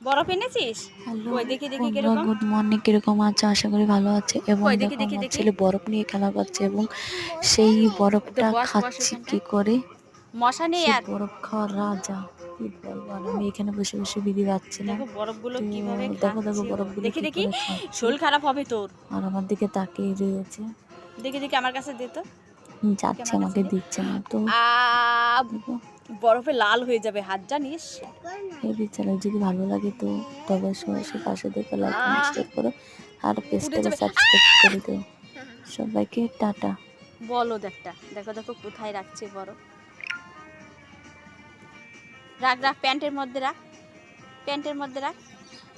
বরফ এনেছিস? হ্যালো কই দেখি দেখি বন্ধুরা, কিরকম। Good morning. কিরকম আছে? আশা করি ভালো আছে। এবং কই দেখি দেখো দেখি আমার দেখি। ছেলে বরফ নিয়ে খেলা করছে এবং সেই তো বরফটা বস বস খাচ্ছি কি ওখানটায়। করে। মশা নেই সে আর। বরফ খাওয়ার রাজা, কি বলবো। আর আমি এখানে বসে বসে বিড়ি বাজছিলাম। দেখো বরফগুলো তো কিভাবে দেখো দেখো খাচ্ছে ও। বরফগুলো দেখি কি দেখি, করে খাচ্ছে। শরীর খারাপ হবে তোর। আর আমার দিকে তাকিয়ে রয়েছে। দেখি দেখি আমার কাছে দে তো। দেখি যাচ্ছে, আমার কাছে আমাকে দে। দিচ্ছে না তো। আ দেখো বরফে লাল হয়ে যাবে হাত, জানিস? এই বিচারে যদি ভালো লাগে তো তবে সে পাশে দেখে লাইক কমেন্ট আহ শেয়ার করো আর পুড়ে পেজটাকে যাবে। সাবস্ক্রাইব করে দিও। সবাইকে টাটা। বলো একটা, দেখো দেখো কোথায় রাখছে বরফ। রাখ রাখ, প্যান্টের মধ্যে রাখ, প্যান্টের মধ্যে রাখ।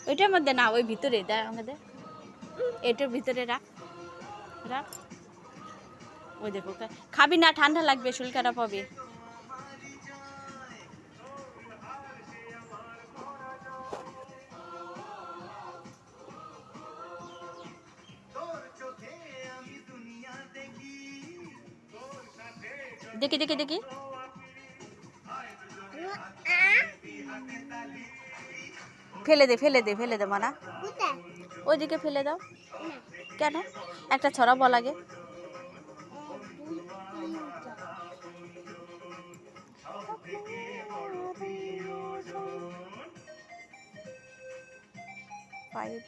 ওইটার মধ্যে না, ওই ভিতরে দেখ আমাদের, এটার ভিতরে রাখ, রাখ। ওই দেখো, খাবি না, ঠান্ডা লাগবে, শরীর খারাপ হবে। দেখি দেখি দেখি। ফেলে দে ফেলে দে ফেলে দে মানা, ওইদিকে ফেলে দাও। কেন? একটা ছড়াবো লাগে।